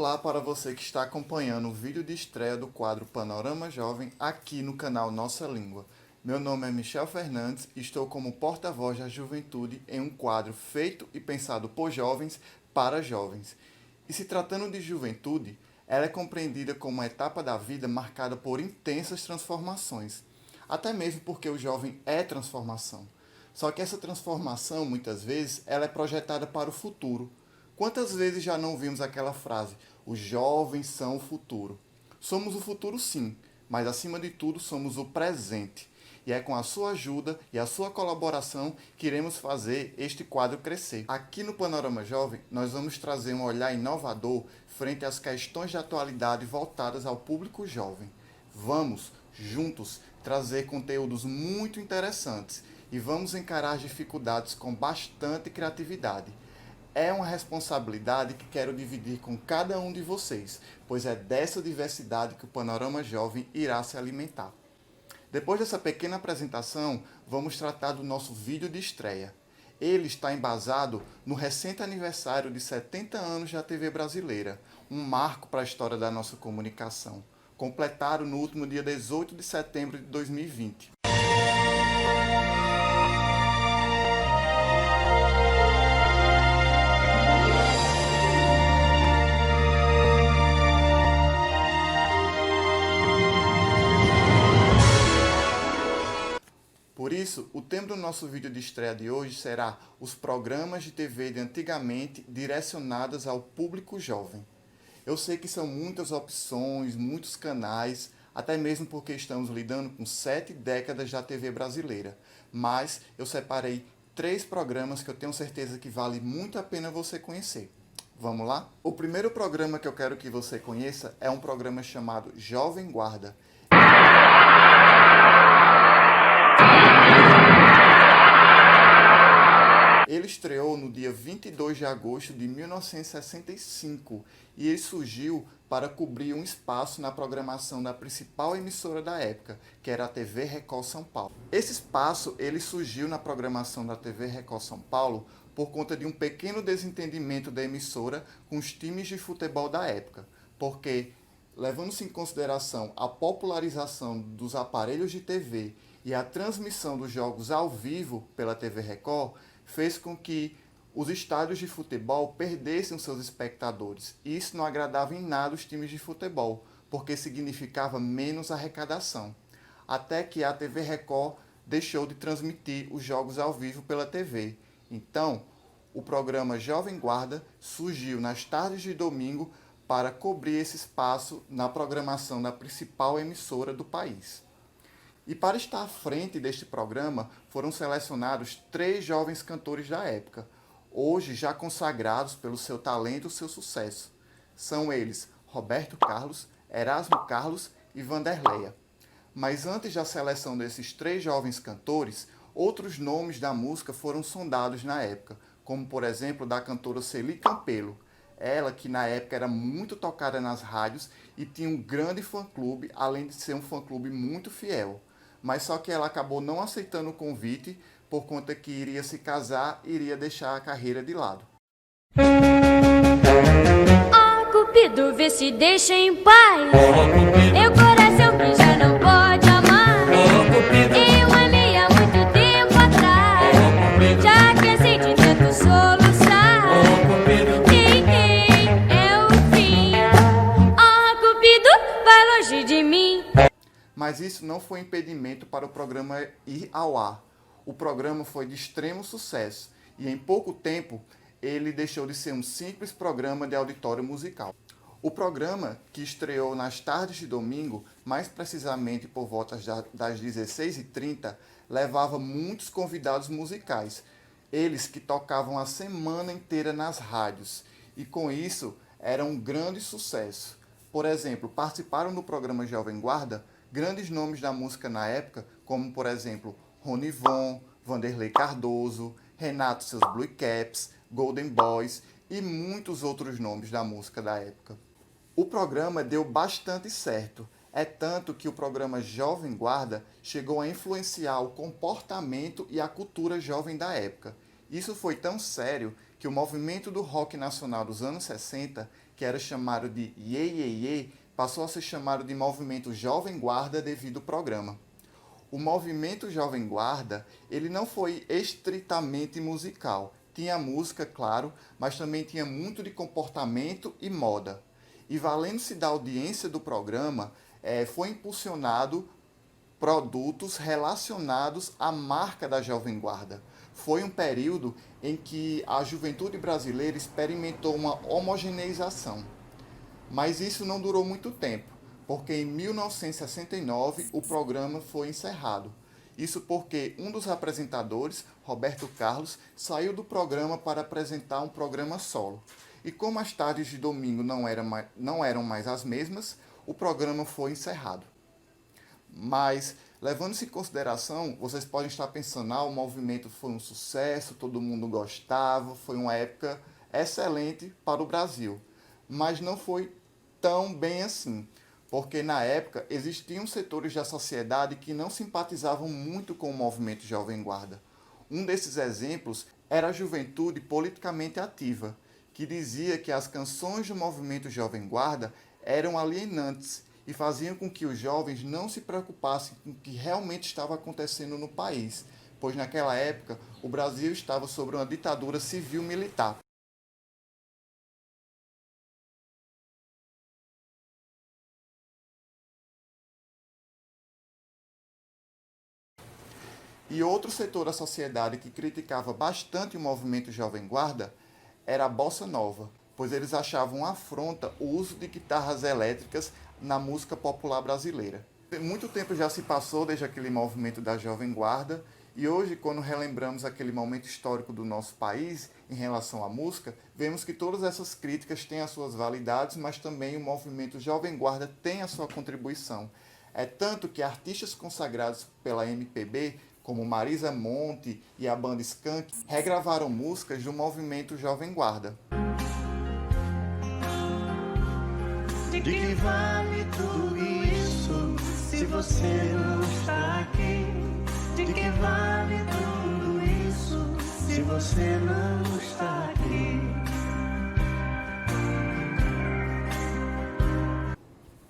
Olá para você que está acompanhando o vídeo de estreia do quadro Panorama Jovem aqui no canal Nossa Língua. Meu nome é Michel Fernandes e estou como porta-voz da juventude em um quadro feito e pensado por jovens para jovens. E se tratando de juventude, ela é compreendida como uma etapa da vida marcada por intensas transformações. Até mesmo porque o jovem é transformação. Só que essa transformação, muitas vezes, ela é projetada para o futuro. Quantas vezes já não vimos aquela frase, os jovens são o futuro? Somos o futuro sim, mas acima de tudo somos o presente. E é com a sua ajuda e a sua colaboração que iremos fazer este quadro crescer. Aqui no Panorama Jovem, nós vamos trazer um olhar inovador frente às questões de atualidade voltadas ao público jovem. Vamos, juntos, trazer conteúdos muito interessantes e vamos encarar as dificuldades com bastante criatividade. É uma responsabilidade que quero dividir com cada um de vocês, pois é dessa diversidade que o Panorama Jovem irá se alimentar. Depois dessa pequena apresentação, vamos tratar do nosso vídeo de estreia. Ele está embasado no recente aniversário de 70 anos da TV brasileira, um marco para a história da nossa comunicação, completado no último dia 18 de setembro de 2020. Por isso, o tema do nosso vídeo de estreia de hoje será os programas de TV de antigamente direcionados ao público jovem. Eu sei que são muitas opções, muitos canais, até mesmo porque estamos lidando com 7 décadas da TV brasileira, mas eu separei 3 programas que eu tenho certeza que vale muito a pena você conhecer. Vamos lá? O primeiro programa que eu quero que você conheça é um programa chamado Jovem Guarda. Ele estreou no dia 22 de agosto de 1965 e ele surgiu para cobrir um espaço na programação da principal emissora da época, que era a TV Record São Paulo. Esse espaço ele surgiu na programação da TV Record São Paulo por conta de um pequeno desentendimento da emissora com os times de futebol da época, porque, levando-se em consideração a popularização dos aparelhos de TV e a transmissão dos jogos ao vivo pela TV Record, fez com que os estádios de futebol perdessem os seus espectadores. Isso não agradava em nada os times de futebol, porque significava menos arrecadação. Até que a TV Record deixou de transmitir os jogos ao vivo pela TV. Então, o programa Jovem Guarda surgiu nas tardes de domingo para cobrir esse espaço na programação da principal emissora do país. E para estar à frente deste programa, foram selecionados 3 jovens cantores da época, hoje já consagrados pelo seu talento e seu sucesso. São eles Roberto Carlos, Erasmo Carlos e Vanderleia. Mas antes da seleção desses 3 jovens cantores, outros nomes da música foram sondados na época, como por exemplo da cantora Celi Campelo. Ela que na época era muito tocada nas rádios e tinha um grande fã-clube, além de ser um fã-clube muito fiel. Mas só que ela acabou não aceitando o convite por conta que iria se casar e iria deixar a carreira de lado. Oh, Cupido, vê se deixa em paz. Meu coração que já não pode amar. Eu amei há muito tempo atrás. Já cansei de tanto soluçar. Quem é o fim? Oh, Cupido, vai longe de mim. Mas isso não foi impedimento para o programa ir ao ar. O programa foi de extremo sucesso e em pouco tempo ele deixou de ser um simples programa de auditório musical. O programa, que estreou nas tardes de domingo, mais precisamente por volta das 16h30, levava muitos convidados musicais, eles que tocavam a semana inteira nas rádios e com isso era um grande sucesso. Por exemplo, participaram do programa Jovem Guarda grandes nomes da música na época, como por exemplo Ronivon, Vanderlei Cardoso, Renato e seus Blue Caps, Golden Boys e muitos outros nomes da música da época. O programa deu bastante certo, é tanto que o programa Jovem Guarda chegou a influenciar o comportamento e a cultura jovem da época. Isso foi tão sério que o movimento do rock nacional dos anos 60, que era chamado de Iê Iê Iê, passou a ser chamado de Movimento Jovem Guarda devido ao programa. O movimento Jovem Guarda, ele não foi estritamente musical. Tinha música, claro, mas também tinha muito de comportamento e moda. E valendo-se da audiência do programa, foi impulsionado produtos relacionados à marca da Jovem Guarda. Foi um período em que a juventude brasileira experimentou uma homogeneização. Mas isso não durou muito tempo, porque em 1969 o programa foi encerrado. Isso porque um dos apresentadores, Roberto Carlos, saiu do programa para apresentar um programa solo. E como as tardes de domingo não eram mais as mesmas, o programa foi encerrado. Mas, levando-se em consideração, vocês podem estar pensando, o movimento foi um sucesso, todo mundo gostava, foi uma época excelente para o Brasil. Mas não foi tão bem assim, porque na época existiam setores da sociedade que não simpatizavam muito com o movimento Jovem Guarda. Um desses exemplos era a juventude politicamente ativa, que dizia que as canções do movimento Jovem Guarda eram alienantes e faziam com que os jovens não se preocupassem com o que realmente estava acontecendo no país, pois naquela época o Brasil estava sob uma ditadura civil-militar. E outro setor da sociedade que criticava bastante o movimento Jovem Guarda era a Bossa Nova, pois eles achavam afronta o uso de guitarras elétricas na música popular brasileira. Muito tempo já se passou desde aquele movimento da Jovem Guarda, e hoje, quando relembramos aquele momento histórico do nosso país em relação à música, vemos que todas essas críticas têm as suas validades, mas também o movimento Jovem Guarda tem a sua contribuição. É tanto que artistas consagrados pela MPB, como Marisa Monte e a banda Skank, regravaram músicas do movimento Jovem Guarda. De que vale tudo isso se você não está aqui? De que vale tudo isso se você não está aqui?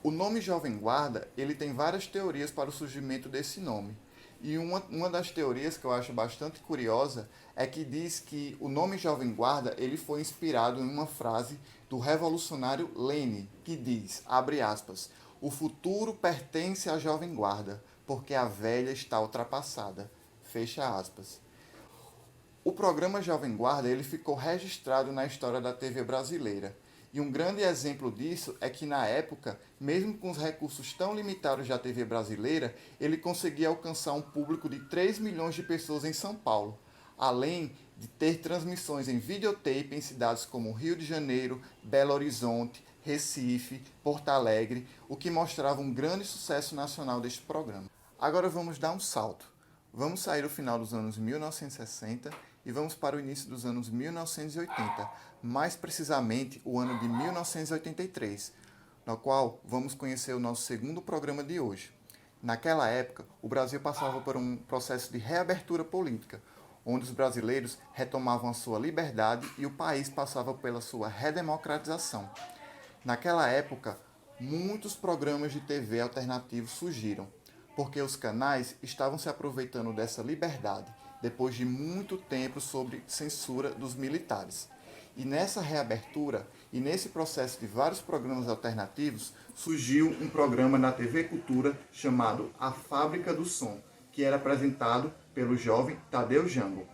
O nome Jovem Guarda, ele tem várias teorias para o surgimento desse nome. E uma das teorias que eu acho bastante curiosa é que diz que o nome Jovem Guarda ele foi inspirado em uma frase do revolucionário Lenin, que diz, abre aspas, o futuro pertence à Jovem Guarda, porque a velha está ultrapassada, fecha aspas. O programa Jovem Guarda ele ficou registrado na história da TV brasileira. E um grande exemplo disso é que, na época, mesmo com os recursos tão limitados da TV brasileira, ele conseguia alcançar um público de 3 milhões de pessoas em São Paulo, além de ter transmissões em videotape em cidades como Rio de Janeiro, Belo Horizonte, Recife, Porto Alegre, o que mostrava um grande sucesso nacional deste programa. Agora vamos dar um salto. Vamos sair do final dos anos 1960 e vamos para o início dos anos 1980, mais precisamente o ano de 1983, no qual vamos conhecer o nosso segundo programa de hoje. Naquela época, o Brasil passava por um processo de reabertura política, onde os brasileiros retomavam a sua liberdade e o país passava pela sua redemocratização. Naquela época, muitos programas de TV alternativos surgiram, porque os canais estavam se aproveitando dessa liberdade, depois de muito tempo sob censura dos militares. E nessa reabertura, e nesse processo de vários programas alternativos, surgiu um programa na TV Cultura chamado A Fábrica do Som, que era apresentado pelo jovem Tadeu Jango.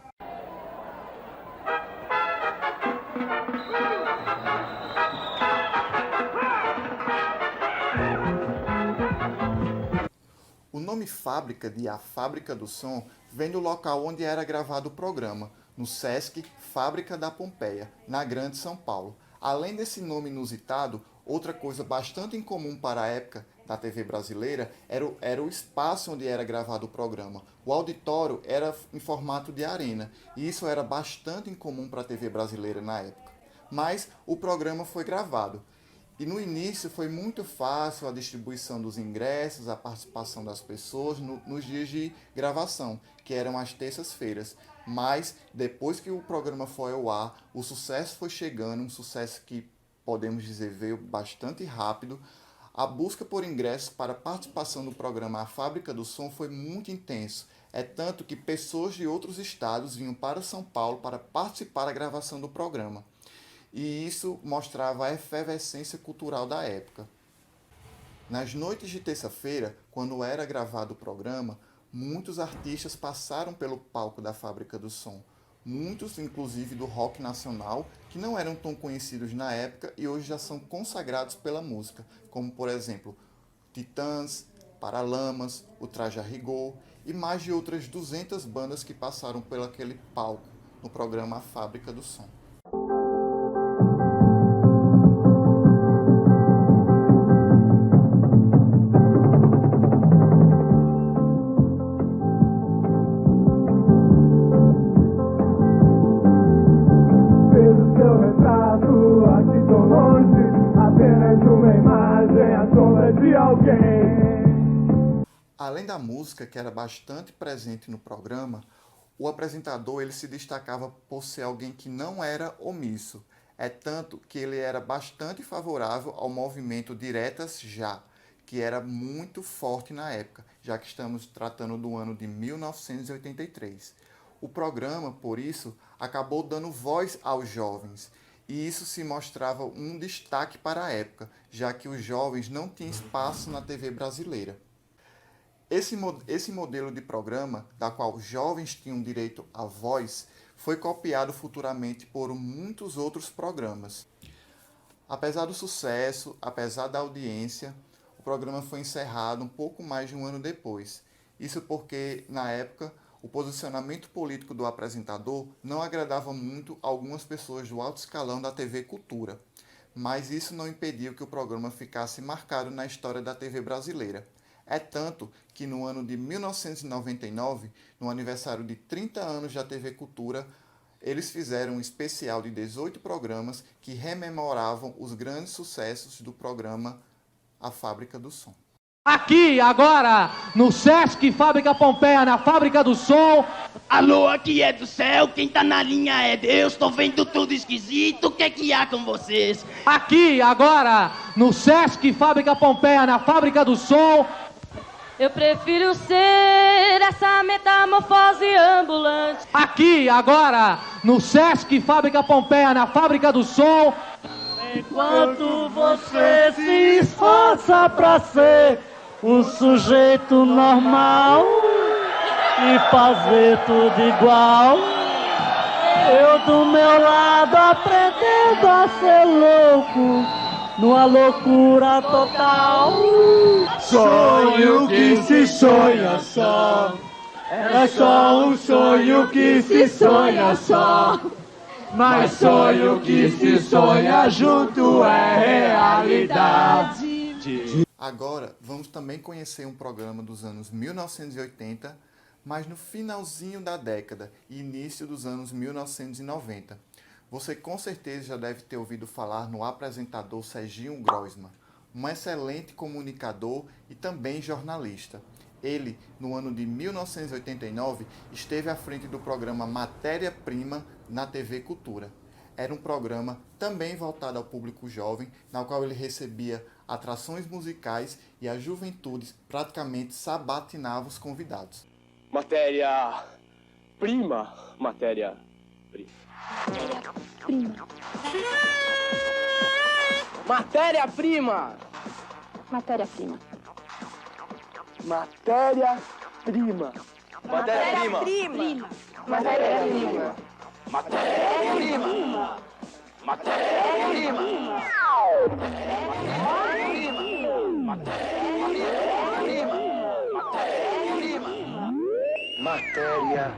O nome Fábrica de A Fábrica do Som vem do local onde era gravado o programa, no Sesc Fábrica da Pompeia, na Grande São Paulo. Além desse nome inusitado, outra coisa bastante incomum para a época da TV brasileira era o espaço onde era gravado o programa. O auditório era em formato de arena, e isso era bastante incomum para a TV brasileira na época. Mas o programa foi gravado. E no início foi muito fácil a distribuição dos ingressos, a participação das pessoas nos dias de gravação, que eram as terças-feiras. Mas depois que o programa foi ao ar, o sucesso foi chegando, um sucesso que podemos dizer veio bastante rápido. A busca por ingressos para a participação do programa A Fábrica do Som foi muito intenso. É tanto que pessoas de outros estados vinham para São Paulo para participar da gravação do programa. E isso mostrava a efervescência cultural da época. Nas noites de terça-feira, quando era gravado o programa, muitos artistas passaram pelo palco da Fábrica do Som. Muitos, inclusive do rock nacional, que não eram tão conhecidos na época e hoje já são consagrados pela música, como por exemplo, Titãs, Paralamas, o Traje a Rigor e mais de outras 200 bandas que passaram por aquele palco no programa A Fábrica do Som. Além da música, que era bastante presente no programa, o apresentador ele se destacava por ser alguém que não era omisso. É tanto que ele era bastante favorável ao movimento Diretas Já, que era muito forte na época, já que estamos tratando do ano de 1983. O programa, por isso, acabou dando voz aos jovens, e isso se mostrava um destaque para a época, já que os jovens não tinham espaço na TV brasileira. Esse modelo de programa, da qual os jovens tinham direito à voz, foi copiado futuramente por muitos outros programas. Apesar do sucesso, apesar da audiência, o programa foi encerrado um pouco mais de um ano depois. Isso porque, na época, o posicionamento político do apresentador não agradava muito a algumas pessoas do alto escalão da TV Cultura, mas isso não impediu que o programa ficasse marcado na história da TV brasileira. É tanto que no ano de 1999, no aniversário de 30 anos da TV Cultura, eles fizeram um especial de 18 programas que rememoravam os grandes sucessos do programa A Fábrica do Som. Aqui, agora, no Sesc Fábrica Pompeia, na Fábrica do Som. Alô, aqui é do céu, quem tá na linha é Deus, tô vendo tudo esquisito, o que há com vocês? Aqui, agora, no Sesc Fábrica Pompeia, na Fábrica do Som. Eu prefiro ser essa metamorfose ambulante. Aqui, agora, no Sesc Fábrica Pompeia, na Fábrica do Som. Enquanto você se esforça pra ser um sujeito normal e fazer tudo igual, eu do meu lado aprendendo a ser louco, numa loucura total. Sonho que se sonha só, é só um sonho que se sonha só. Mas sonho que se sonha junto é realidade. Agora, vamos também conhecer um programa dos anos 1980, mas no finalzinho da década e início dos anos 1990. Você com certeza já deve ter ouvido falar no apresentador Serginho Groisman, um excelente comunicador e também jornalista. Ele, no ano de 1989, esteve à frente do programa Matéria-Prima na TV Cultura. Era um programa também voltado ao público jovem, na qual ele recebia atrações musicais e a juventude praticamente sabatinava os convidados. Matéria-prima. Matéria-prima. Matéria-prima! Matéria-prima. Matéria-prima. Matéria-prima! Matéria-prima. Matéria-prima! Matéria-prima! Matéria-prima.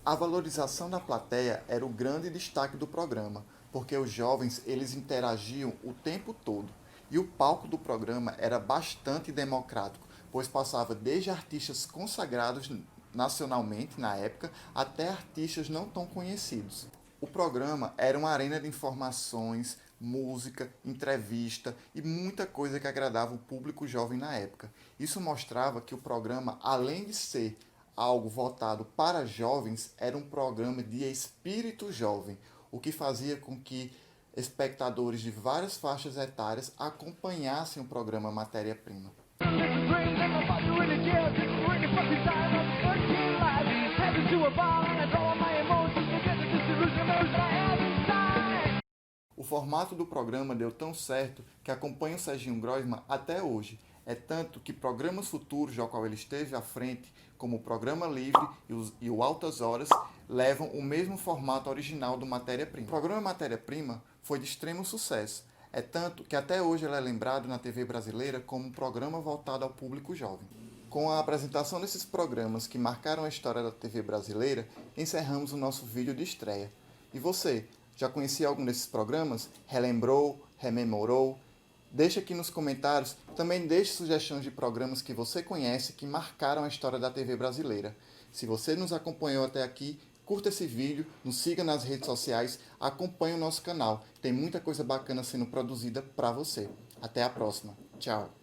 A valorização da plateia era o grande destaque do programa, porque os jovens eles interagiam o tempo todo. E o palco do programa era bastante democrático, pois passava desde artistas consagrados nacionalmente na época até artistas não tão conhecidos. O programa era uma arena de informações, música, entrevista e muita coisa que agradava o público jovem na época. Isso mostrava que o programa, além de ser algo voltado para jovens, era um programa de espírito jovem, o que fazia com que espectadores de várias faixas etárias acompanhassem o programa Matéria-Prima. O formato do programa deu tão certo que acompanha o Serginho Groisman até hoje. É tanto que programas futuros, ao qual ele esteve à frente, como o Programa Livre e o Altas Horas, levam o mesmo formato original do Matéria-Prima. O programa Matéria-Prima foi de extremo sucesso. É tanto que até hoje ele é lembrado na TV brasileira como um programa voltado ao público jovem. Com a apresentação desses programas que marcaram a história da TV brasileira, encerramos o nosso vídeo de estreia. E você, já conhecia algum desses programas? Relembrou? Rememorou? Deixe aqui nos comentários, também deixe sugestões de programas que você conhece que marcaram a história da TV brasileira. Se você nos acompanhou até aqui, curta esse vídeo, nos siga nas redes sociais, acompanhe o nosso canal. Tem muita coisa bacana sendo produzida para você. Até a próxima. Tchau.